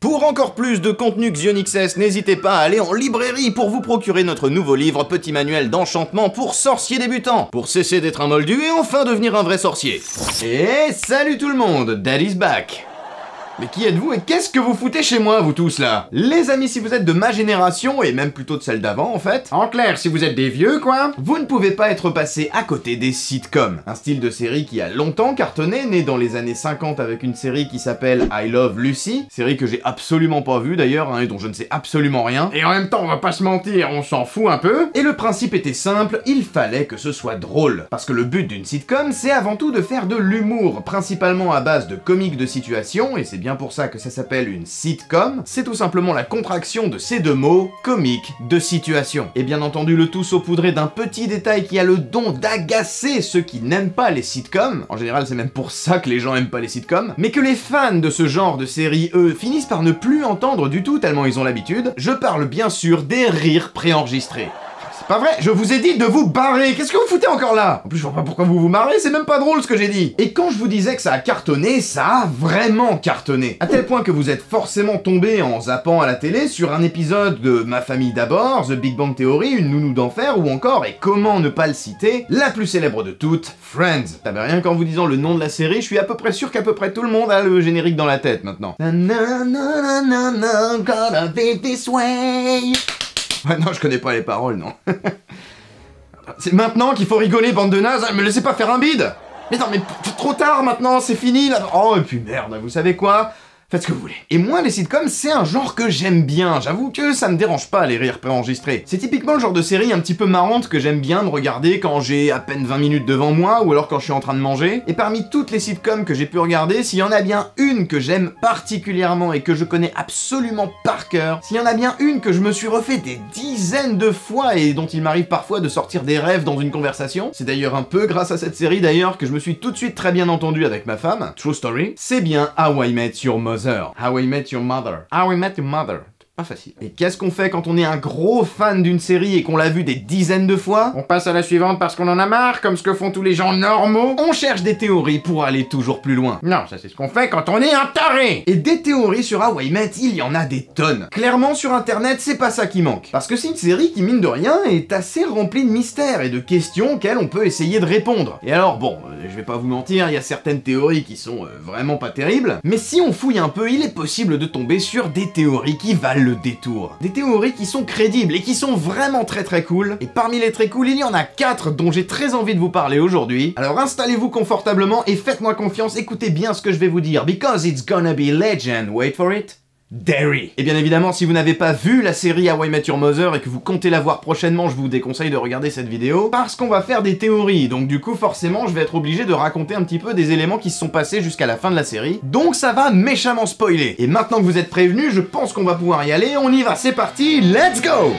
Pour encore plus de contenu XionXS, n'hésitez pas à aller en librairie pour vous procurer notre nouveau livre Petit manuel d'enchantement pour sorciers débutants, pour cesser d'être un moldu et enfin devenir un vrai sorcier. Et salut tout le monde, Daddy's back. Mais qui êtes-vous et qu'est-ce que vous foutez chez moi, vous tous là? Les amis, si vous êtes de ma génération, et même plutôt de celle d'avant en fait, en clair, si vous êtes des vieux quoi, vous ne pouvez pas être passé à côté des sitcoms. Un style de série qui a longtemps cartonné, né dans les années 50 avec une série qui s'appelle I Love Lucy, série que j'ai absolument pas vue d'ailleurs, hein, et dont je ne sais absolument rien. Et en même temps, on va pas se mentir, on s'en fout un peu. Et le principe était simple, il fallait que ce soit drôle. Parce que le but d'une sitcom, c'est avant tout de faire de l'humour, principalement à base de comiques de situation, et c'est bien pour ça que ça s'appelle une sitcom, c'est tout simplement la contraction de ces deux mots, comique de situation. Et bien entendu le tout saupoudré d'un petit détail qui a le don d'agacer ceux qui n'aiment pas les sitcoms, en général c'est même pour ça que les gens aiment pas les sitcoms, mais que les fans de ce genre de série, eux, finissent par ne plus entendre du tout tellement ils ont l'habitude. Je parle bien sûr des rires préenregistrés. Pas vrai, je vous ai dit de vous barrer, qu'est-ce que vous foutez encore là? En plus je vois pas pourquoi vous vous marrez, c'est même pas drôle ce que j'ai dit. Et quand je vous disais que ça a cartonné, ça a vraiment cartonné. À tel point que vous êtes forcément tombé en zappant à la télé sur un épisode de Ma famille d'abord, The Big Bang Theory, Une nounou d'enfer, ou encore, et comment ne pas le citer, la plus célèbre de toutes, Friends. T'avais rien qu'en vous disant le nom de la série, je suis à peu près sûr qu'à peu près tout le monde a le générique dans la tête maintenant. Gotta be this way. Ouais, non, je connais pas les paroles, non. C'est maintenant qu'il faut rigoler, bande de nazes, me laissez pas faire un bide. Mais non, mais trop tard maintenant, c'est fini là. Oh, et puis merde, vous savez quoi? Faites ce que vous voulez. Et moi, les sitcoms, c'est un genre que j'aime bien. J'avoue que ça me dérange pas, les rires préenregistrés. C'est typiquement le genre de série un petit peu marrante que j'aime bien de regarder quand j'ai à peine 20 minutes devant moi, ou alors quand je suis en train de manger. Et parmi toutes les sitcoms que j'ai pu regarder, s'il y en a bien une que j'aime particulièrement et que je connais absolument par cœur, s'il y en a bien une que je me suis refait des dizaines de fois et dont il m'arrive parfois de sortir des rêves dans une conversation, c'est d'ailleurs un peu grâce à cette série d'ailleurs que je me suis tout de suite très bien entendu avec ma femme, True Story, c'est bien How I Met Your Mother. How I Met Your Mother. How I Met Your Mother. Pas facile. Et qu'est-ce qu'on fait quand on est un gros fan d'une série et qu'on l'a vue des dizaines de fois? On passe à la suivante parce qu'on en a marre, comme ce que font tous les gens normaux. On cherche des théories pour aller toujours plus loin. Non, ça c'est ce qu'on fait quand on est un taré. Et des théories sur How I Met, il y en a des tonnes. Clairement, sur internet, c'est pas ça qui manque. Parce que c'est une série qui, mine de rien, est assez remplie de mystères et de questions auxquelles on peut essayer de répondre. Et alors, bon, je vais pas vous mentir, il y a certaines théories qui sont vraiment pas terribles, mais si on fouille un peu, il est possible de tomber sur des théories qui valent le détour. Des théories qui sont crédibles et qui sont vraiment très cool. Et parmi les très cool, il y en a 4 dont j'ai très envie de vous parler aujourd'hui. Alors installez-vous confortablement et faites-moi confiance, écoutez bien ce que je vais vous dire. Because it's gonna be legend, wait for it. Derry. Et bien évidemment, si vous n'avez pas vu la série How I Met Your Mother et que vous comptez la voir prochainement, je vous déconseille de regarder cette vidéo, parce qu'on va faire des théories, donc du coup forcément je vais être obligé de raconter un petit peu des éléments qui se sont passés jusqu'à la fin de la série, donc ça va méchamment spoiler. Et maintenant que vous êtes prévenus, je pense qu'on va pouvoir y aller, on y va, c'est parti, let's go!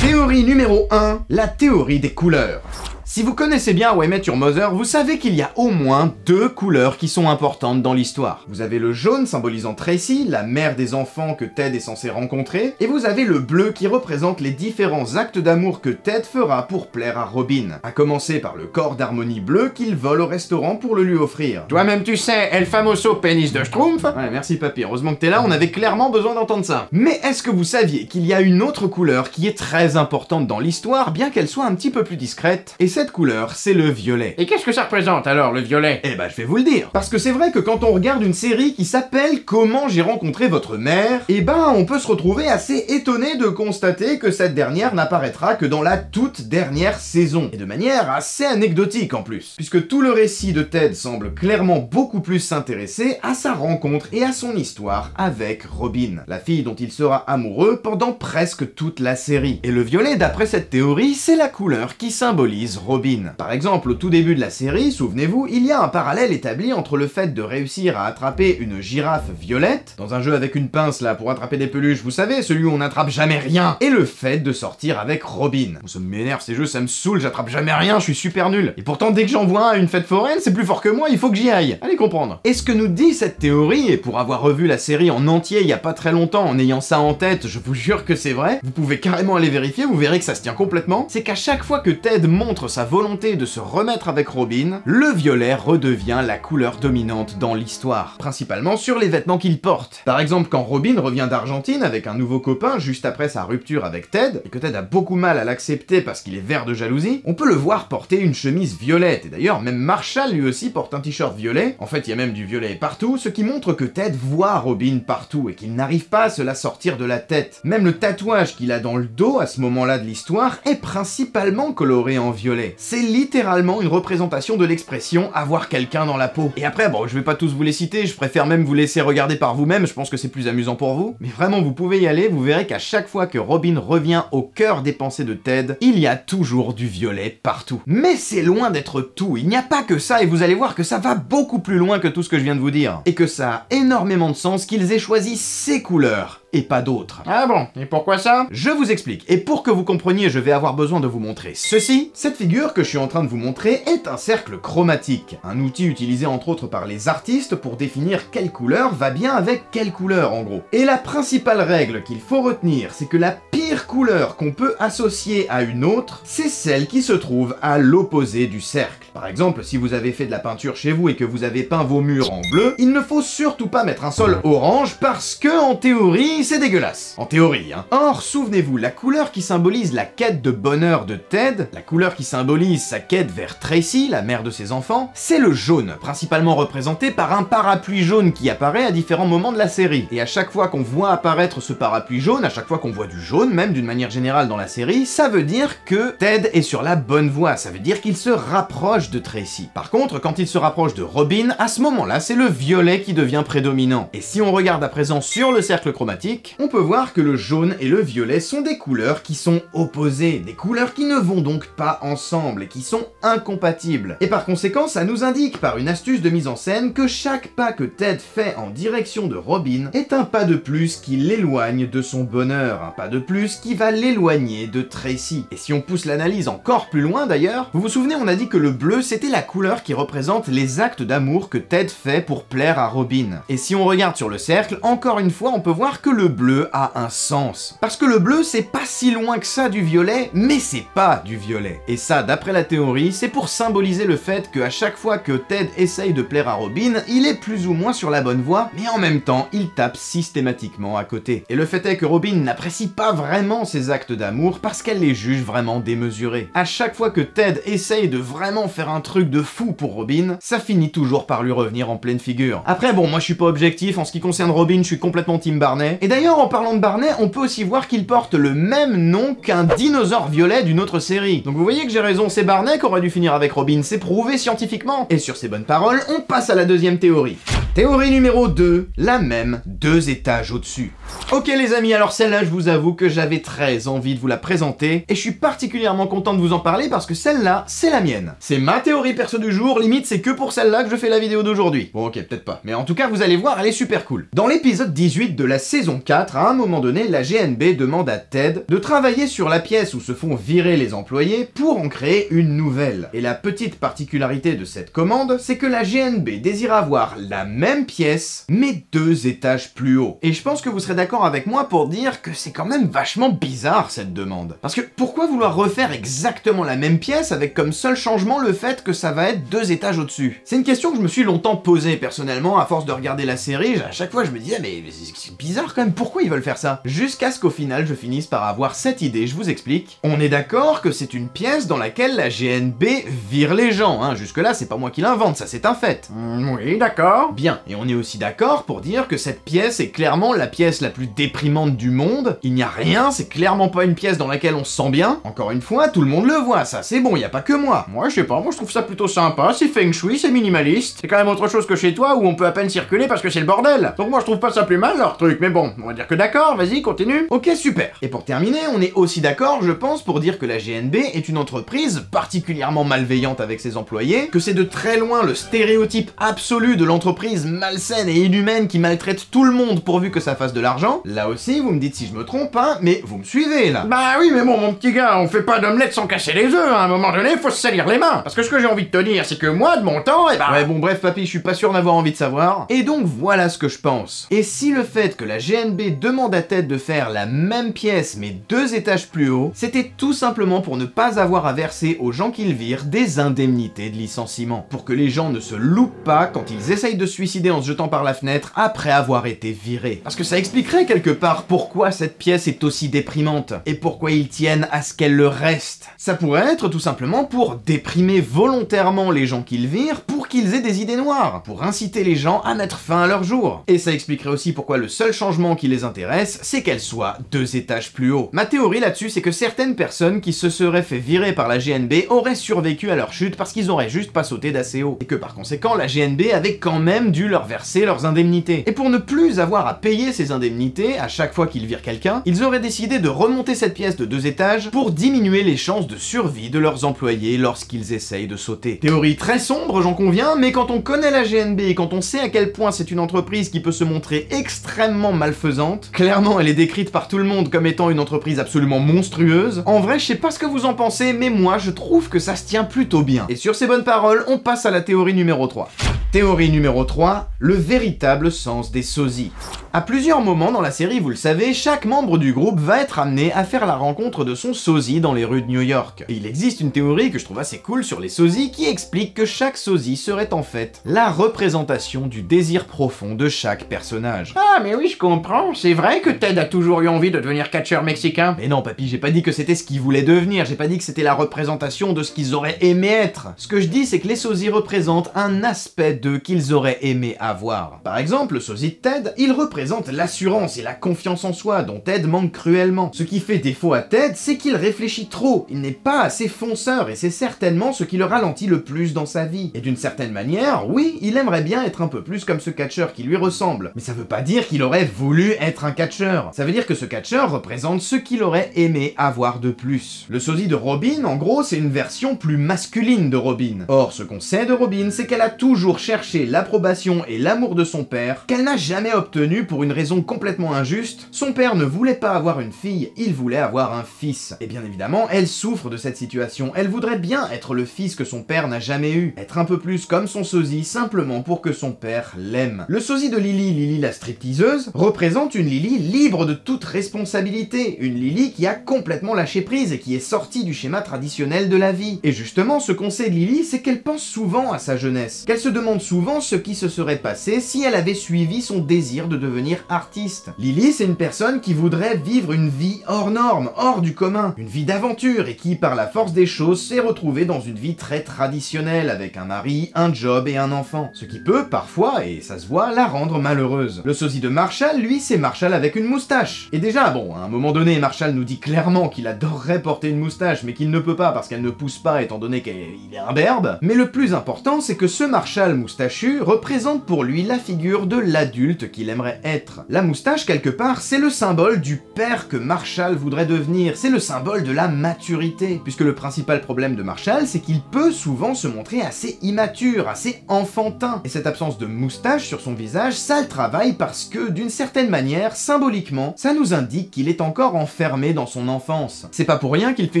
Théorie numéro 1, la théorie des couleurs. Si vous connaissez bien How I Met Your Mother, vous savez qu'il y a au moins 2 couleurs qui sont importantes dans l'histoire. Vous avez le jaune symbolisant Tracy, la mère des enfants que Ted est censé rencontrer, et vous avez le bleu qui représente les différents actes d'amour que Ted fera pour plaire à Robin. À commencer par le corps d'harmonie bleu qu'il vole au restaurant pour le lui offrir. Toi-même tu sais, el famoso pénis de Schtroumpf. Ouais, merci papy, heureusement que t'es là, on avait clairement besoin d'entendre ça. Mais est-ce que vous saviez qu'il y a une autre couleur qui est très importante dans l'histoire, bien qu'elle soit un petit peu plus discrète? Et cette couleur, c'est le violet. Et qu'est-ce que ça représente alors, le violet? Eh ben, je vais vous le dire. Parce que c'est vrai que quand on regarde une série qui s'appelle Comment j'ai rencontré votre mère, eh ben, on peut se retrouver assez étonné de constater que cette dernière n'apparaîtra que dans la toute dernière saison. Et de manière assez anecdotique en plus. Puisque tout le récit de Ted semble clairement beaucoup plus s'intéresser à sa rencontre et à son histoire avec Robin, la fille dont il sera amoureux pendant presque toute la série. Et le violet, d'après cette théorie, c'est la couleur qui symbolise Robin. Par exemple, au tout début de la série, souvenez-vous, il y a un parallèle établi entre le fait de réussir à attraper une girafe violette, dans un jeu avec une pince là pour attraper des peluches, vous savez, celui où on n'attrape jamais rien, et le fait de sortir avec Robin. Ça m'énerve ces jeux, ça me saoule, j'attrape jamais rien, je suis super nul. Et pourtant dès que j'en vois un à une fête foraine, c'est plus fort que moi, il faut que j'y aille. Allez comprendre. Et ce que nous dit cette théorie, et pour avoir revu la série en entier il y a pas très longtemps en ayant ça en tête, je vous jure que c'est vrai, vous pouvez carrément aller vérifier, vous verrez que ça se tient complètement, c'est qu'à chaque fois que Ted montre sa volonté de se remettre avec Robin, le violet redevient la couleur dominante dans l'histoire, principalement sur les vêtements qu'il porte. Par exemple, quand Robin revient d'Argentine avec un nouveau copain juste après sa rupture avec Ted, et que Ted a beaucoup mal à l'accepter parce qu'il est vert de jalousie, on peut le voir porter une chemise violette, et d'ailleurs même Marshall lui aussi porte un t-shirt violet, en fait il y a même du violet partout, ce qui montre que Ted voit Robin partout et qu'il n'arrive pas à se la sortir de la tête. Même le tatouage qu'il a dans le dos à ce moment-là de l'histoire est principalement coloré en violet. C'est littéralement une représentation de l'expression avoir quelqu'un dans la peau. Et après, bon, je vais pas tous vous les citer, je préfère même vous laisser regarder par vous-même, je pense que c'est plus amusant pour vous. Mais vraiment, vous pouvez y aller, vous verrez qu'à chaque fois que Robin revient au cœur des pensées de Ted, il y a toujours du violet partout. Mais c'est loin d'être tout, il n'y a pas que ça, et vous allez voir que ça va beaucoup plus loin que tout ce que je viens de vous dire. Et que ça a énormément de sens qu'ils aient choisi ces couleurs et pas d'autres. Ah bon, et pourquoi ça? Je vous explique, et pour que vous compreniez, je vais avoir besoin de vous montrer ceci. Cette figure que je suis en train de vous montrer est un cercle chromatique, un outil utilisé entre autres par les artistes pour définir quelle couleur va bien avec quelle couleur en gros. Et la principale règle qu'il faut retenir, c'est que la pire couleur qu'on peut associer à une autre, c'est celle qui se trouve à l'opposé du cercle. Par exemple, si vous avez fait de la peinture chez vous et que vous avez peint vos murs en bleu, il ne faut surtout pas mettre un sol orange parce que, en théorie, c'est dégueulasse. En théorie, hein. Or, souvenez-vous, la couleur qui symbolise la quête de bonheur de Ted, la couleur qui symbolise sa quête vers Tracy, la mère de ses enfants, c'est le jaune, principalement représenté par un parapluie jaune qui apparaît à différents moments de la série. Et à chaque fois qu'on voit apparaître ce parapluie jaune, à chaque fois qu'on voit du jaune, même d'une manière générale dans la série, ça veut dire que Ted est sur la bonne voie, ça veut dire qu'il se rapproche de Tracy. Par contre, quand il se rapproche de Robin, à ce moment-là, c'est le violet qui devient prédominant. Et si on regarde à présent sur le cercle chromatique, on peut voir que le jaune et le violet sont des couleurs qui sont opposées, des couleurs qui ne vont donc pas ensemble et qui sont incompatibles. Et par conséquent, ça nous indique par une astuce de mise en scène que chaque pas que Ted fait en direction de Robin est un pas de plus qui l'éloigne de son bonheur, un pas de plus qui va l'éloigner de Tracy. Et si on pousse l'analyse encore plus loin d'ailleurs, vous vous souvenez, on a dit que le bleu c'était la couleur qui représente les actes d'amour que Ted fait pour plaire à Robin. Et si on regarde sur le cercle, encore une fois, on peut voir que le bleu a un sens. Parce que le bleu, c'est pas si loin que ça du violet, mais c'est pas du violet. Et ça, d'après la théorie, c'est pour symboliser le fait qu'à chaque fois que Ted essaye de plaire à Robin, il est plus ou moins sur la bonne voie, mais en même temps, il tape systématiquement à côté. Et le fait est que Robin n'apprécie pas vraiment ses actes d'amour parce qu'elle les juge vraiment démesurés. À chaque fois que Ted essaye de vraiment faire un truc de fou pour Robin, ça finit toujours par lui revenir en pleine figure. Après bon, moi je suis pas objectif, en ce qui concerne Robin, je suis complètement team Barney. Et d'ailleurs, en parlant de Barney, on peut aussi voir qu'il porte le même nom qu'un dinosaure violet d'une autre série. Donc vous voyez que j'ai raison, c'est Barney qui aurait dû finir avec Robin, c'est prouvé scientifiquement. Et sur ces bonnes paroles, on passe à la deuxième théorie. Théorie numéro 2, la même 2 étages au-dessus. Ok les amis, alors celle-là, je vous avoue que j'avais très envie de vous la présenter, et je suis particulièrement content de vous en parler parce que celle-là, c'est la mienne. C'est ma théorie perso du jour, limite c'est que pour celle-là que je fais la vidéo d'aujourd'hui. Bon ok, peut-être pas, mais en tout cas vous allez voir, elle est super cool. Dans l'épisode 18 de la saison 4, à un moment donné, la GNB demande à Ted de travailler sur la pièce où se font virer les employés pour en créer une nouvelle. Et la petite particularité de cette commande, c'est que la GNB désire avoir la même pièce, mais 2 étages plus haut. Et je pense que vous serez d'accord avec moi pour dire que c'est quand même vachement bizarre cette demande. Parce que pourquoi vouloir refaire exactement la même pièce avec comme seul changement le fait que ça va être 2 étages au-dessus? C'est une question que je me suis longtemps posée personnellement à force de regarder la série. À chaque fois je me disais mais c'est bizarre quand même, pourquoi ils veulent faire ça? Jusqu'à ce qu'au final je finisse par avoir cette idée, je vous explique. On est d'accord que c'est une pièce dans laquelle la GNB vire les gens, hein. Jusque là c'est pas moi qui l'invente, ça c'est un fait. Oui d'accord. Bien, et on est aussi d'accord pour dire que cette pièce est clairement la pièce la plus déprimante du monde. Il n'y a rien rien, c'est clairement pas une pièce dans laquelle on se sent bien. Encore une fois, tout le monde le voit, ça c'est bon, y a pas que moi. Moi je sais pas, moi je trouve ça plutôt sympa, c'est feng shui, c'est minimaliste. C'est quand même autre chose que chez toi où on peut à peine circuler parce que c'est le bordel. Donc moi je trouve pas ça plus mal leur truc, mais bon, on va dire que d'accord, vas-y, continue. Ok, super. Et pour terminer, on est aussi d'accord, je pense, pour dire que la GNB est une entreprise particulièrement malveillante avec ses employés, que c'est de très loin le stéréotype absolu de l'entreprise malsaine et inhumaine qui maltraite tout le monde pourvu que ça fasse de l'argent. Là aussi, vous me dites si je me trompe, hein, mais vous me suivez là. Bah oui, mais bon, mon petit gars, on fait pas d'omelette sans casser les œufs, hein. À un moment donné, faut se salir les mains. Parce que ce que j'ai envie de te dire, c'est que moi, de mon temps, et bah... Ouais, bon, bref, papy, je suis pas sûr d'avoir envie de savoir. Et donc, voilà ce que je pense. Et si le fait que la GNB demande à Ted de faire la même pièce, mais 2 étages plus haut, c'était tout simplement pour ne pas avoir à verser aux gens qu'ils virent des indemnités de licenciement. Pour que les gens ne se loupent pas quand ils essayent de se suicider en se jetant par la fenêtre après avoir été virés. Parce que ça expliquerait quelque part pourquoi cette pièce est aussi déprimante, et pourquoi ils tiennent à ce qu'elle le reste. Ça pourrait être tout simplement pour déprimer volontairement les gens qu'ils virent pour qu'ils aient des idées noires, pour inciter les gens à mettre fin à leur jour. Et ça expliquerait aussi pourquoi le seul changement qui les intéresse, c'est qu'elle soit 2 étages plus haut. Ma théorie là-dessus, c'est que certaines personnes qui se seraient fait virer par la GNB auraient survécu à leur chute parce qu'ils auraient juste pas sauté d'assez haut, et que par conséquent, la GNB avait quand même dû leur verser leurs indemnités. Et pour ne plus avoir à payer ces indemnités à chaque fois qu'ils virent quelqu'un, ils auraient décidé de remonter cette pièce de 2 étages pour diminuer les chances de survie de leurs employés lorsqu'ils essayent de sauter. Théorie très sombre, j'en conviens, mais quand on connaît la GNB et quand on sait à quel point c'est une entreprise qui peut se montrer extrêmement malfaisante, clairement elle est décrite par tout le monde comme étant une entreprise absolument monstrueuse, en vrai je sais pas ce que vous en pensez, mais moi je trouve que ça se tient plutôt bien. Et sur ces bonnes paroles, on passe à la théorie numéro 3. Théorie numéro 3, le véritable sens des sosies. À plusieurs moments dans la série, vous le savez, chaque membre du groupe va être amené à faire la rencontre de son sosie dans les rues de New York. Et il existe une théorie que je trouve assez cool sur les sosies qui explique que chaque sosie serait en fait la représentation du désir profond de chaque personnage. Ah mais oui, je comprends, c'est vrai que Ted a toujours eu envie de devenir catcheur mexicain. Mais non papy, j'ai pas dit que c'était ce qu'il voulait devenir, j'ai pas dit que c'était la représentation de ce qu'ils auraient aimé être. Ce que je dis, c'est que les sosies représentent un aspect d'eux qu'ils auraient aimé avoir. Par exemple, le sosie de Ted, il représente l'assurance et la confiance en soi dont Ted manque cruellement. Ce qui fait défaut à Ted, c'est qu'il réfléchit trop, il n'est pas assez fonceur et c'est certainement ce qui le ralentit le plus dans sa vie. Et d'une certaine manière, oui, il aimerait bien être un peu plus comme ce catcheur qui lui ressemble, mais ça veut pas dire qu'il aurait voulu être un catcheur. Ça veut dire que ce catcheur représente ce qu'il aurait aimé avoir de plus. Le sosie de Robin, en gros, c'est une version plus masculine de Robin. Or, ce qu'on sait de Robin, c'est qu'elle a toujours cherché l'approbation et l'amour de son père, qu'elle n'a jamais obtenu pour une raison complètement injuste. Son père ne voulait pas avoir une fille, il voulait avoir un fils. Et bien évidemment, elle souffre de cette situation, elle voudrait bien être le fils que son père n'a jamais eu, être un peu plus comme son sosie, simplement pour que son père l'aime. Le sosie de Lily, Lily la stripteaseuse, représente une Lily libre de toute responsabilité, une Lily qui a complètement lâché prise et qui est sortie du schéma traditionnel de la vie. Et justement, ce qu'on sait de Lily, c'est qu'elle pense souvent à sa jeunesse, qu'elle se demande souvent ce qui se serait passé si elle avait suivi son désir de devenir artiste. Lily, c'est une personne qui voudrait vivre une vie hors norme, hors du commun, une vie d'aventure et qui, par la force des choses, s'est retrouvée dans une vie très traditionnelle avec un mari, un job et un enfant. Ce qui peut, parfois, et ça se voit, la rendre malheureuse. Le sosie de Marshall, lui, c'est Marshall avec une moustache. Et déjà, bon, à un moment donné, Marshall nous dit clairement qu'il adorerait porter une moustache, mais qu'il ne peut pas parce qu'elle ne pousse pas étant donné qu'il est imberbe. Mais le plus important, c'est que ce Marshall moustachu représente pour lui la figure de l'adulte qu'il aimerait être. La moustache, quelque part, c'est le symbole du père que Marshall voudrait devenir, c'est le symbole de la maturité. Puisque le principal problème de Marshall, c'est qu'il peut souvent se montrer assez immature, assez enfantin. Et cette absence de moustache sur son visage, ça le travaille parce que, d'une certaine manière, symboliquement, ça nous indique qu'il est encore enfermé dans son enfance. C'est pas pour rien qu'il fait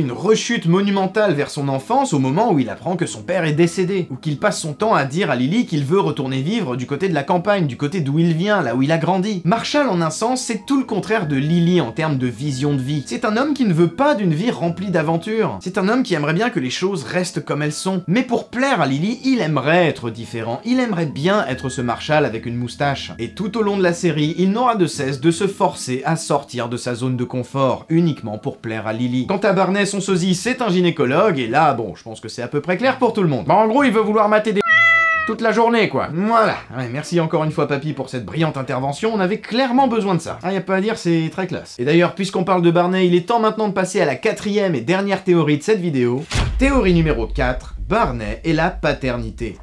une rechute monumentale vers son enfance au moment où il apprend que son père est décédé, ou qu'il passe son temps à dire à Lily qu'il veut retourner vivre du côté de la campagne, du côté d'où il vient, là où il a grandi. Marshall, en un sens, c'est tout le contraire de Lily en termes de vision de vie. C'est un homme qui ne veut pas d'une vie remplie d'aventures. C'est un homme qui aimerait bien que les choses restent comme elles sont. Mais pour plaire à Lily, il aimerait être différent. Il aimerait bien être ce Marshall avec une moustache. Et tout au long de la série, il n'aura de cesse de se forcer à sortir de sa zone de confort, uniquement pour plaire à Lily. Quant à Barney, son sosie, c'est un gynécologue, et là, bon, je pense que c'est à peu près clair pour tout le monde. Bah, en gros, il veut vouloir mater des... toute la journée, quoi. Voilà. Ouais, merci encore une fois, papy, pour cette brillante intervention. On avait clairement besoin de ça. Ah, y a pas à dire, c'est très classe. Et d'ailleurs, puisqu'on parle de Barney, il est temps maintenant de passer à la 4e et dernière théorie de cette vidéo. Théorie numéro 4, Barney et la paternité.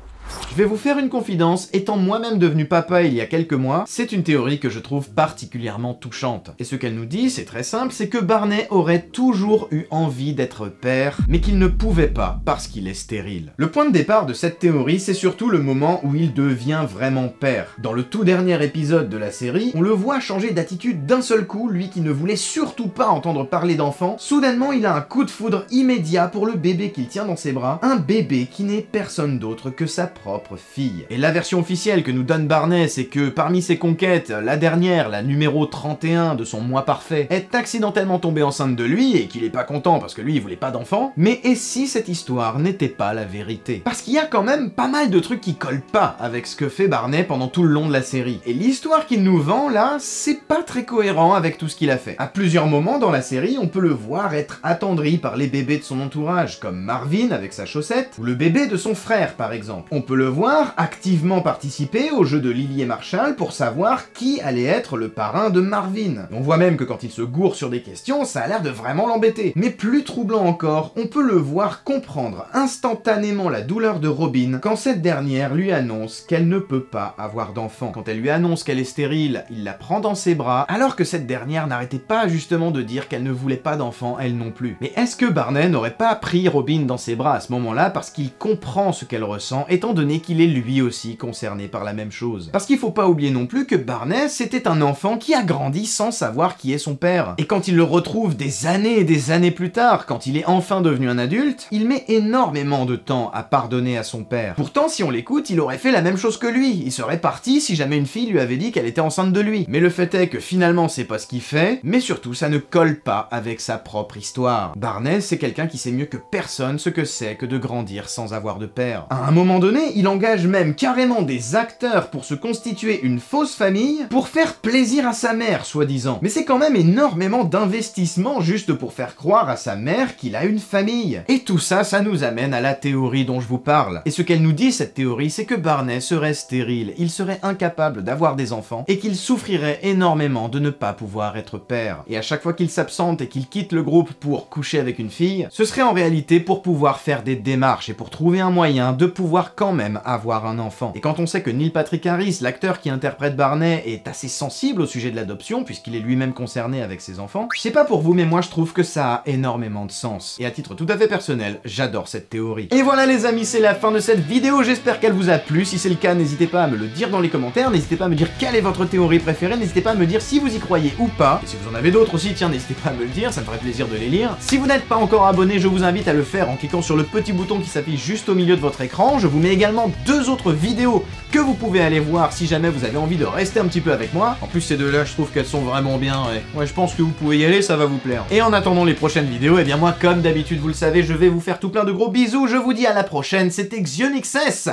Je vais vous faire une confidence, étant moi-même devenu papa il y a quelques mois, c'est une théorie que je trouve particulièrement touchante. Et ce qu'elle nous dit, c'est très simple, c'est que Barney aurait toujours eu envie d'être père, mais qu'il ne pouvait pas parce qu'il est stérile. Le point de départ de cette théorie, c'est surtout le moment où il devient vraiment père. Dans le tout dernier épisode de la série, on le voit changer d'attitude d'un seul coup, lui qui ne voulait surtout pas entendre parler d'enfant. Soudainement, il a un coup de foudre immédiat pour le bébé qu'il tient dans ses bras, un bébé qui n'est personne d'autre que sa propre fille. Et la version officielle que nous donne Barney, c'est que parmi ses conquêtes, la dernière, la numéro 31 de son mois parfait, est accidentellement tombée enceinte de lui et qu'il est pas content parce que lui il voulait pas d'enfant. Mais et si cette histoire n'était pas la vérité? Parce qu'il y a quand même pas mal de trucs qui collent pas avec ce que fait Barney pendant tout le long de la série. Et l'histoire qu'il nous vend là, c'est pas très cohérent avec tout ce qu'il a fait. À plusieurs moments dans la série, on peut le voir être attendri par les bébés de son entourage, comme Marvin avec sa chaussette, ou le bébé de son frère par exemple. On peut le voir activement participer au jeu de Lily et Marshall pour savoir qui allait être le parrain de Marvin. On voit même que quand il se gourre sur des questions, ça a l'air de vraiment l'embêter. Mais plus troublant encore, on peut le voir comprendre instantanément la douleur de Robin quand cette dernière lui annonce qu'elle ne peut pas avoir d'enfant. Quand elle lui annonce qu'elle est stérile, il la prend dans ses bras, alors que cette dernière n'arrêtait pas justement de dire qu'elle ne voulait pas d'enfant elle non plus. Mais est-ce que Barney n'aurait pas pris Robin dans ses bras à ce moment-là parce qu'il comprend ce qu'elle ressent, étant donné qu'il est lui aussi concerné par la même chose? Parce qu'il faut pas oublier non plus que Barney, c'était un enfant qui a grandi sans savoir qui est son père. Et quand il le retrouve des années et des années plus tard, quand il est enfin devenu un adulte, il met énormément de temps à pardonner à son père. Pourtant, si on l'écoute, il aurait fait la même chose que lui. Il serait parti si jamais une fille lui avait dit qu'elle était enceinte de lui. Mais le fait est que finalement, c'est pas ce qu'il fait, mais surtout, ça ne colle pas avec sa propre histoire. Barney, c'est quelqu'un qui sait mieux que personne ce que c'est que de grandir sans avoir de père. À un moment donné, il engage même carrément des acteurs pour se constituer une fausse famille pour faire plaisir à sa mère, soi-disant. Mais c'est quand même énormément d'investissement juste pour faire croire à sa mère qu'il a une famille. Et tout ça, ça nous amène à la théorie dont je vous parle. Et ce qu'elle nous dit, cette théorie, c'est que Barney serait stérile, il serait incapable d'avoir des enfants, et qu'il souffrirait énormément de ne pas pouvoir être père. Et à chaque fois qu'il s'absente et qu'il quitte le groupe pour coucher avec une fille, ce serait en réalité pour pouvoir faire des démarches et pour trouver un moyen de pouvoir quand même avoir un enfant. Et quand on sait que Neil Patrick Harris, l'acteur qui interprète Barney, est assez sensible au sujet de l'adoption, puisqu'il est lui-même concerné avec ses enfants, je sais pas pour vous, mais moi je trouve que ça a énormément de sens. Et à titre tout à fait personnel, j'adore cette théorie. Et voilà les amis, c'est la fin de cette vidéo, j'espère qu'elle vous a plu. Si c'est le cas, n'hésitez pas à me le dire dans les commentaires, n'hésitez pas à me dire quelle est votre théorie préférée, n'hésitez pas à me dire si vous y croyez ou pas. Et si vous en avez d'autres aussi, tiens, n'hésitez pas à me le dire, ça me ferait plaisir de les lire. Si vous n'êtes pas encore abonné, je vous invite à le faire en cliquant sur le petit bouton qui s'affiche juste au milieu de votre écran. Je vous mets également deux autres vidéos que vous pouvez aller voir si jamais vous avez envie de rester un petit peu avec moi. En plus, ces deux-là, je trouve qu'elles sont vraiment bien, ouais, je pense que vous pouvez y aller, ça va vous plaire. Et en attendant les prochaines vidéos, eh bien moi, comme d'habitude, vous le savez, je vais vous faire tout plein de gros bisous. Je vous dis à la prochaine, c'était XionXS.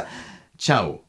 Ciao.